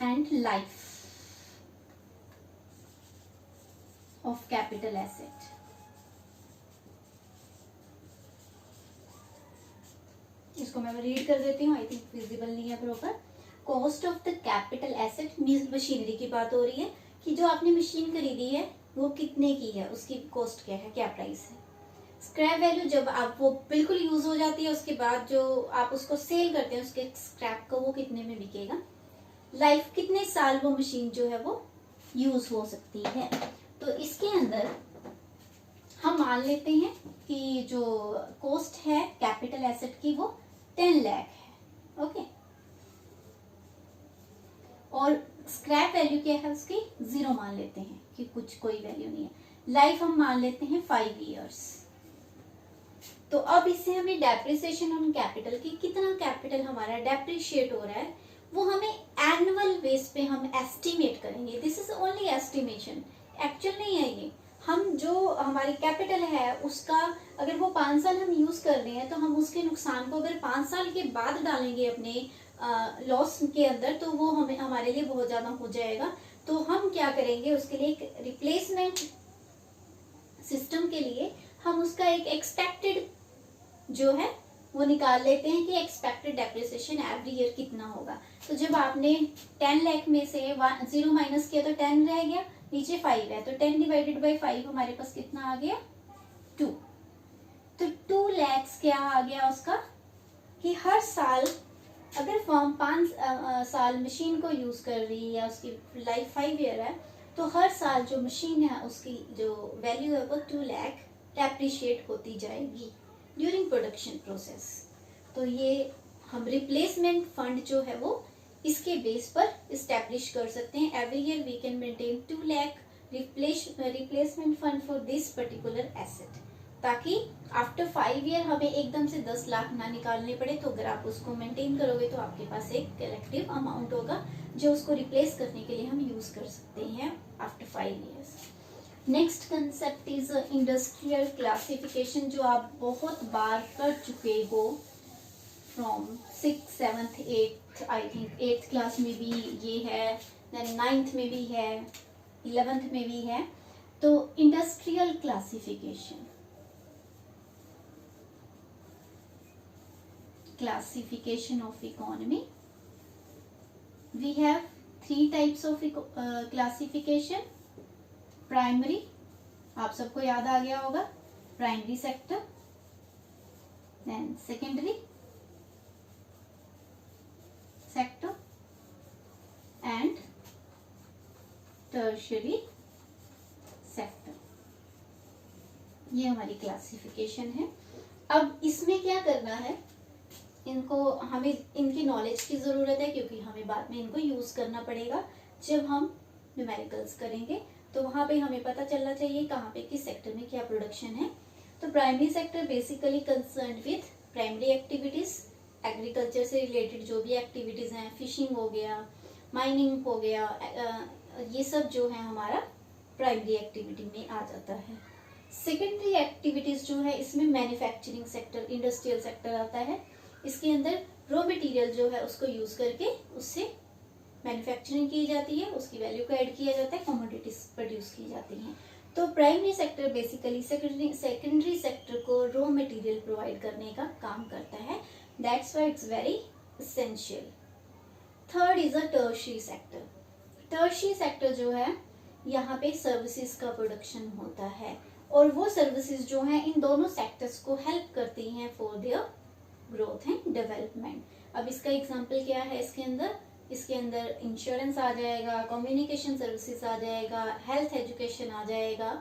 and life of capital asset. इसको मैं रीड कर देती हूँ, आई थिंक विजिबल नहीं है proper. Cost of the capital asset means machinery की बात हो रही है कि जो आपने मशीन खरीदी है वो कितने की है, उसकी कॉस्ट क्या है, क्या प्राइस है। स्क्रैप वैल्यू, जब आप वो बिल्कुल यूज हो जाती है उसके बाद जो आप उसको सेल करते हैं उसके स्क्रैप को, वो कितने में बिकेगा। लाइफ, कितने साल वो मशीन जो है वो यूज हो सकती है। तो इसके अंदर हम मान लेते हैं कि जो कॉस्ट है कैपिटल एसेट की वो 10 लाख है। ओके, और स्क्रैप वैल्यू क्या है उसकी 0 मान लेते हैं कि कुछ कोई वैल्यू नहीं है। लाइफ हम मान लेते हैं 5 इयर्स। तो अब इससे हमें डेप्रिसिएशन ऑन कैपिटल की कितना कैपिटल हमारा डेप्रिशिएट हो रहा है वो हमें एनुअल बेस पे हम एस्टिमेट करेंगे। This is only estimation, actual नहीं है ये। हम जो हमारी कैपिटल है उसका अगर वो 5 साल हम यूज कर रहे हैं तो हम उसके नुकसान को अगर 5 साल के बाद डालेंगे अपने लॉस के अंदर तो वो हमें हमारे लिए बहुत ज्यादा हो जाएगा। तो हम क्या करेंगे, उसके लिए एक रिप्लेसमेंट सिस्टम के लिए हम उसका एक एक्सपेक्टेड जो है वो निकाल लेते हैं कि एक्सपेक्टेड डेप्रिसिएशन एवरी ईयर कितना होगा। तो जब आपने 10 लाख में से 0 माइनस किया तो 10 रह गया, नीचे 5 है तो 10 डिवाइडेड बाई 5 हमारे पास कितना आ गया 2। तो 2 लाख क्या आ गया उसका कि हर साल अगर फर्म 5 साल मशीन को यूज कर रही है या उसकी लाइफ 5 ईयर है तो हर साल जो मशीन है उसकी जो वैल्यू है वो 2 लाख डेप्रिशिएट होती जाएगी ड्यूरिंग प्रोडक्शन प्रोसेस। तो ये हम रिप्लेसमेंट फंड जो है वो इसके बेस पर इस्टेब्लिश कर सकते हैं। Every year we can maintain 2 lakh replacement fund for this particular asset, ताकि आफ्टर 5 ईयर हमें एकदम से 10 लाख ना निकालने पड़े। तो अगर आप उसको मेंटेन करोगे तो आपके पास एक कलेक्टिव अमाउंट होगा जो उसको रिप्लेस करने के लिए हम यूज कर सकते हैं after 5 years. Next concept is industrial classification, जो आप बहुत बार कर चुके हो from 6th 7th 8th, I think 8th class में भी ये है, देन 9th में भी है, 11th में भी है। तो industrial classification, classification of economy, we have 3 types of classification. Primary, आप सबको याद आ गया होगा, primary sector, then secondary sector and tertiary sector. ये हमारी क्लासिफिकेशन है। अब इसमें क्या करना है, इनको हमें इनकी नॉलेज की ज़रूरत है क्योंकि हमें बाद में इनको यूज़ करना पड़ेगा जब हम न्यूमेरिकल्स करेंगे। तो वहाँ पे हमें पता चलना चाहिए कहाँ पे किस सेक्टर में क्या प्रोडक्शन है। तो primary sector basically concern with primary activities, agriculture से रिलेटेड जो भी एक्टिविटीज़ हैं, फिशिंग हो गया, माइनिंग हो गया, ये सब जो है हमारा प्राइमरी एक्टिविटी में आ जाता है। सेकेंडरी एक्टिविटीज़ जो है इसमें मैन्युफैक्चरिंग सेक्टर, इंडस्ट्रियल सेक्टर आता है। इसके अंदर रॉ मटेरियल जो है उसको यूज करके उससे मैन्युफैक्चरिंग की जाती है, उसकी वैल्यू को ऐड किया जाता है, कमोडिटीज प्रोड्यूस की जाती हैं। तो primary sector basically secondary sector को रॉ मटेरियल प्रोवाइड करने का काम करता है, that's why it's very essential. Third is a tertiary sector. Tertiary sector जो है यहाँ पे सर्विसेज का प्रोडक्शन होता है और वो सर्विसेज जो है इन दोनों सेक्टर्स को हेल्प करती हैं for their growth and development. अब इसका एग्जांपल क्या है, इसके अंदर इंश्योरेंस आ जाएगा, कम्युनिकेशन सर्विसेज आ जाएगा, हेल्थ एजुकेशन आ जाएगा,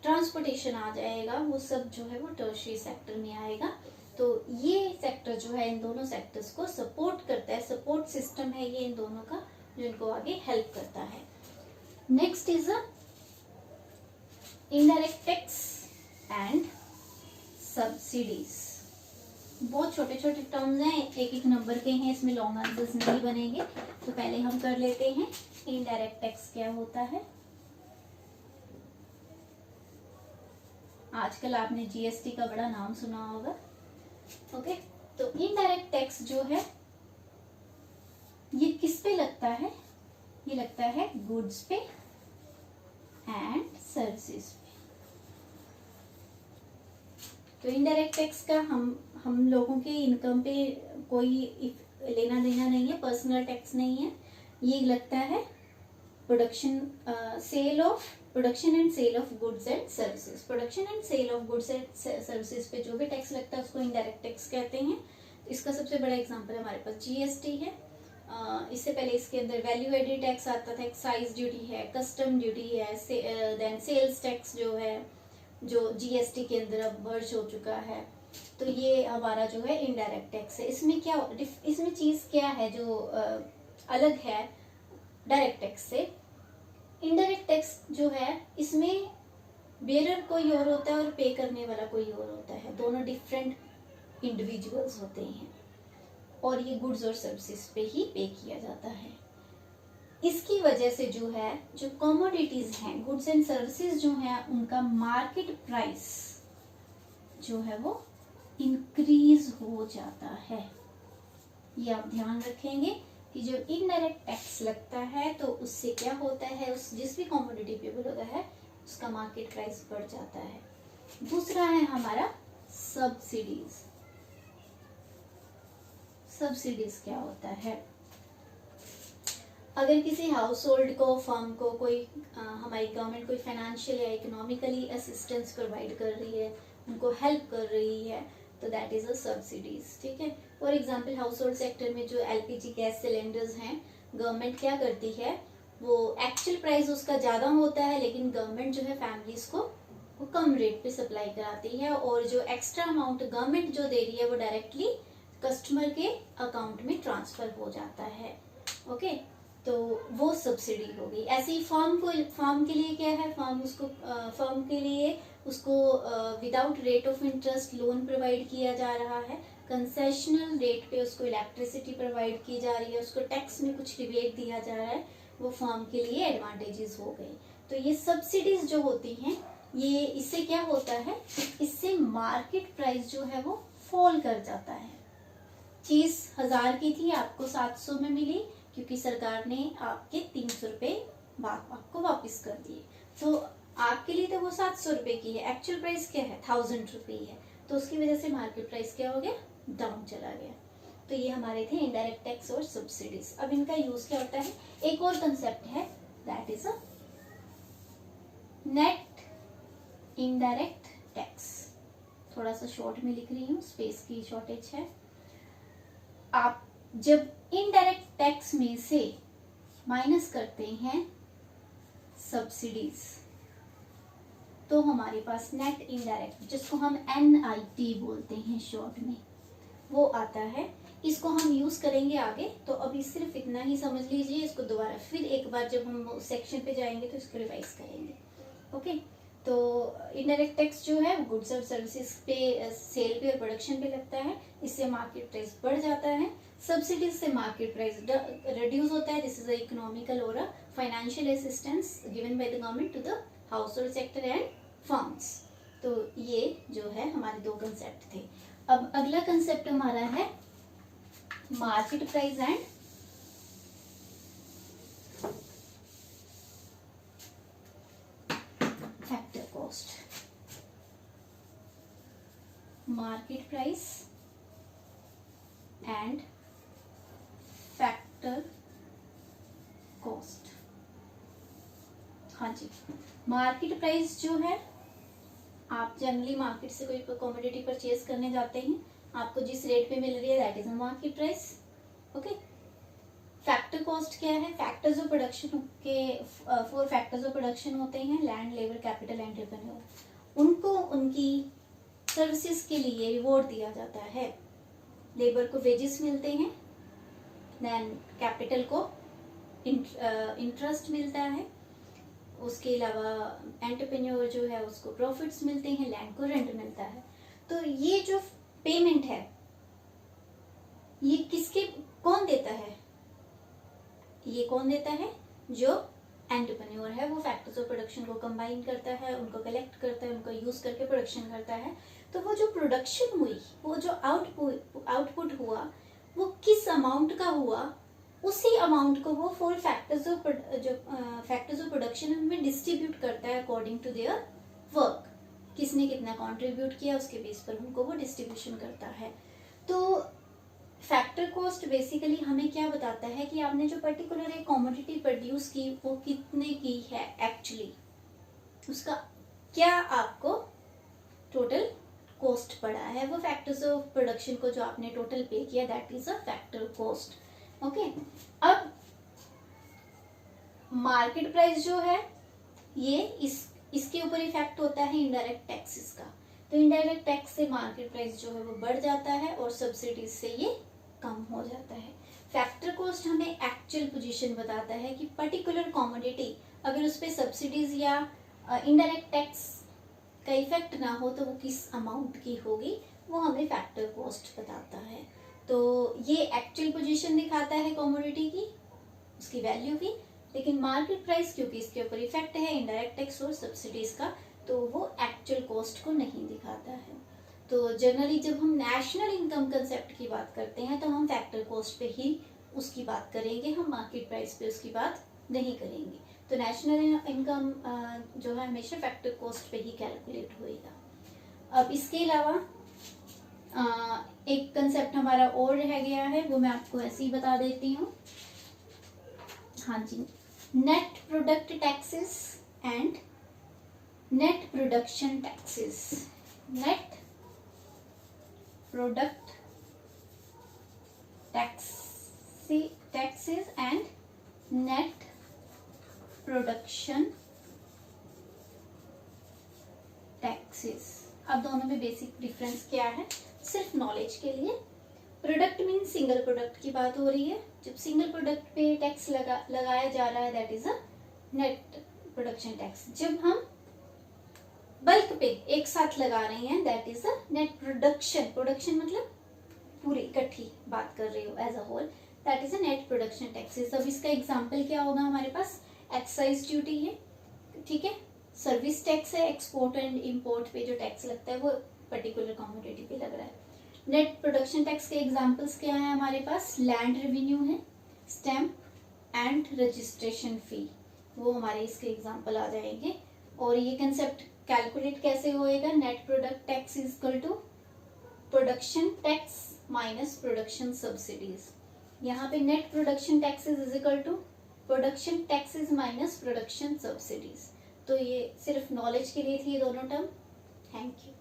ट्रांसपोर्टेशन आ जाएगा, वो सब जो है वो टर्शियरी सेक्टर में आएगा। तो ये सेक्टर जो है इन दोनों सेक्टर्स को सपोर्ट करता है, सपोर्ट सिस्टम है ये इन दोनों का जो इनको आगे हेल्प करता है। Next is indirect tax and subsidies. बहुत छोटे छोटे टर्म्स हैं, एक एक नंबर के हैं, इसमें लॉन्ग आंसर्स नहीं बनेंगे। तो पहले हम कर लेते हैं इनडायरेक्ट टैक्स क्या होता है। आजकल आपने जीएसटी का बड़ा नाम सुना होगा। ओके, तो इनडायरेक्ट टैक्स जो है ये किस पे लगता है, ये लगता है गुड्स पे एंड सर्विसेज पे। तो इनडायरेक्ट टैक्स का हम लोगों के इनकम पे कोई लेना देना नहीं है, पर्सनल टैक्स नहीं है। ये लगता है production and sale of goods and services. Production and sale of goods and services पे जो भी टैक्स लगता है उसको इनडायरेक्ट टैक्स कहते हैं। इसका सबसे बड़ा एग्जांपल हमारे पास जीएसटी है। इससे पहले इसके अंदर वैल्यू एडेड टैक्स आता था, एक्साइज ड्यूटी है, कस्टम ड्यूटी है, देन सेल्स टैक्स जो है जो जीएसटी के अंदर अब मर्ज हो चुका है। तो ये हमारा जो है इनडायरेक्ट टैक्स है। इसमें चीज क्या है जो अलग है डायरेक्ट टैक्स से। इनडायरेक्ट टैक्स जो है इसमें बेरर कोई और होता है और पे करने वाला कोई और होता है, दोनों डिफरेंट इंडिविजुअल्स होते हैं और ये गुड्स और सर्विसेज पे ही पे किया जाता है। इसकी वजह से जो है जो कमोडिटीज हैं, गुड्स एंड सर्विसेज जो हैं, उनका मार्केट प्राइस जो है वो इंक्रीज हो जाता है। ये आप ध्यान रखेंगे कि जब इनडायरेक्ट टैक्स लगता है तो उससे क्या होता है, उस जिस भी कमोडिटी पे लगा है उसका मार्केट प्राइस बढ़ जाता है। दूसरा है हमारा सब्सिडीज। सब्सिडीज क्या होता है? अगर किसी हाउस होल्ड को, फर्म को कोई हमारी गवर्नमेंट कोई फाइनेंशियल या इकोनॉमिकली असिस्टेंस प्रोवाइड कर रही है, उनको हेल्प कर रही है, तो दैट इज अ सब्सिडीज। ठीक है। For example house hold sector में जो एलपीजी गैस सिलेंडर्स हैं, गवर्नमेंट क्या करती है, वो एक्चुअल प्राइस उसका ज्यादा होता है, लेकिन गवर्नमेंट जो है फैमिलीज को वो कम रेट पे सप्लाई कराती है, और जो एक्स्ट्रा अमाउंट गवर्नमेंट जो दे रही है वो डायरेक्टली कस्टमर के अकाउंट में ट्रांसफर हो जाता है। ओके, तो वो सब्सिडी हो गई। ऐसे ही फर्म के लिए क्या है, फर्म के लिए उसको without rate of interest loan provide किया जा रहा है, कंसेशनल रेट पे उसको इलेक्ट्रिसिटी प्रोवाइड की जा रही है, उसको टैक्स में कुछ रिबेट दिया जा रहा है, वो फर्म के लिए एडवांटेजेस हो गए। तो ये सब्सिडीज जो होती हैं, ये इससे क्या होता है, इससे मार्केट प्राइस जो है वो फॉल कर जाता है। चीज 1000 की थी, आपको 700 में मिली, क्योंकि सरकार ने आपके 300 रुपए आपको वापस कर दिए। तो आपके लिए तो वो 700 रुपए की है, एक्चुअल प्राइस क्या है, 1000 रुपए है, तो उसकी वजह से मार्केट प्राइस क्या हो गया, डाउन चला गया। तो ये हमारे थे इनडायरेक्ट टैक्स और सब्सिडीज। अब इनका यूज क्या होता है, एक और कंसेप्ट है, that is a net indirect tax. थोड़ा सा शॉर्ट में लिख रही हूँ, स्पेस की शॉर्टेज है। आप जब इनडायरेक्ट टैक्स में से माइनस करते हैं सब्सिडीज, तो हमारे पास नेट इनडायरेक्ट, जिसको हम NIT बोलते हैं शॉर्ट में, वो आता है। इसको हम यूज करेंगे आगे, तो अभी सिर्फ इतना ही समझ लीजिए। इसको दोबारा फिर एक बार जब हम सेक्शन पे जाएंगे तो इसको रिवाइज करेंगे। ओके, तो इनडायरेक्ट टैक्स जो है गुड्स और सर्विसेज पे, सेल पे और प्रोडक्शन पे लगता है, इससे मार्केट प्राइस बढ़ जाता है। सब्सिडीज से मार्केट प्राइस रिड्यूस होता है। दिस इज अ इकोनॉमिकल और a financial assistance given by the government to the household sector and firms. तो ये जो है हमारे दो कंसेप्ट थे। अब अगला कंसेप्ट हमारा है market price and factor cost. Market price and factor cost. हाँ जी, मार्केट प्राइस जो है, आप जनरली मार्केट से कोई कमोडिटी परचेज करने जाते हैं, आपको जिस रेट पे मिल रही है that is a market price. Okay, factor cost क्या है, फैक्टर्स ऑफ प्रोडक्शन के 4 फैक्टर्स ऑफ प्रोडक्शन होते हैं, land, labour, capital and revenue. उनको उनकी सर्विसेज के लिए रिवॉर्ड दिया जाता है। लेबर को वेजेस मिलते हैं, देन कैपिटल को इंटरेस्ट मिलता है, उसके अलावा एंटरप्रेन्योर जो है उसको प्रॉफिट्स मिलते हैं, लैंड को रेंट मिलता है। तो ये जो पेमेंट है, ये कौन देता है, ये कौन देता है, जो एंटरप्रेन्योर है, वो फैक्टर्स ऑफ प्रोडक्शन को कंबाइन करता है, उनको कलेक्ट करता है, उनको यूज करके प्रोडक्शन करता है। तो वो जो प्रोडक्शन हुई, वो जो आउटपुट हुआ, वो किस अमाउंट का हुआ, उसी अमाउंट को वो 4 फैक्टर्स ऑफ प्रोडक्शन में डिस्ट्रीब्यूट करता है अकॉर्डिंग टू देयर वर्क। किसने कितना कंट्रीब्यूट किया, उसके बेस पर उनको वो डिस्ट्रीब्यूशन करता है। तो फैक्टर कॉस्ट बेसिकली हमें क्या बताता है कि आपने जो पर्टिकुलर एक कमोडिटी प्रोड्यूस की, वो कितने की है एक्चुअली, उसका क्या आपको टोटल कॉस्ट पड़ा है, वो फैक्टर्स ऑफ प्रोडक्शन को जो आपने टोटल पे किया, that is a factor cost. Okay, अब मार्केट प्राइस जो है, ये इसके ऊपर इफेक्ट होता है इनडायरेक्ट टैक्सेस का। तो इनडायरेक्ट टैक्स से मार्केट प्राइस जो है वो बढ़ जाता है, और सब्सिडीज से ये कम हो जाता है। फैक्टर कॉस्ट हमें एक्चुअल पोजीशन बताता है कि पर्टिकुलर कमोडिटी अगर उस पर सब्सिडीज या इनडायरेक्ट टैक्स का इफेक्ट ना हो तो वो किस अमाउंट की होगी, वो हमें फैक्टर कॉस्ट बताता है। तो ये एक्चुअल पोजीशन दिखाता है कमोडिटी की, उसकी वैल्यू की, लेकिन मार्केट प्राइस क्योंकि इसके ऊपर इफेक्ट है इनडायरेक्ट टैक्स और सब्सिडीज का, तो वो एक्चुअल कॉस्ट को नहीं दिखाता है। तो जनरली जब हम नेशनल इनकम कंसेप्ट की बात करते हैं तो हम फैक्टर कॉस्ट पे ही उसकी बात करेंगे, हम मार्केट प्राइस पे उसकी बात नहीं करेंगे। तो नेशनल इनकम जो है हमेशा फैक्टर कॉस्ट पे ही कैलकुलेट होएगा। अब इसके अलावा एक कंसेप्ट हमारा और रह गया है, वो मैं आपको ऐसे ही बता देती हूँ। हाँ जी, net product taxes and net production taxes. Net product taxes and net production taxes. अब दोनों में बेसिक डिफरेंस क्या है, सिर्फ नॉलेज के लिए। प्रोडक्ट मीन सिंगल प्रोडक्ट की बात हो रही है। जब सिंगल प्रोडक्ट पे टैक्स लगाया जा रहा है that is a net production tax. जब हम बल्क पे एक साथ लगा रहे हैं that is a net production. Production मतलब पूरी इकट्ठी बात कर रही हो as a whole, that is a net production taxes. अब इसका एग्जाम्पल क्या होगा हमारे पास, एक्साइज ड्यूटी है, ठीक है, सर्विस टैक्स है, एक्सपोर्ट एंड इंपोर्ट पे जो टैक्स लगता है वो पर्टिकुलर कमोडिटी पे लग रहा है। नेट प्रोडक्शन टैक्स के एग्जांपल्स क्या है हमारे पास, लैंड रेवेन्यू है, स्टैम्प एंड रजिस्ट्रेशन फी, वो हमारे इसके एग्जांपल आ जाएंगे। और ये कंसेप्ट कैलकुलेट कैसे होएगा, net product tax is equal to production tax minus production subsidies. यहाँ पे net production taxes is equal to production taxes minus production subsidies. तो ये सिर्फ नॉलेज के लिए थी ये दोनों टर्म। Thank you.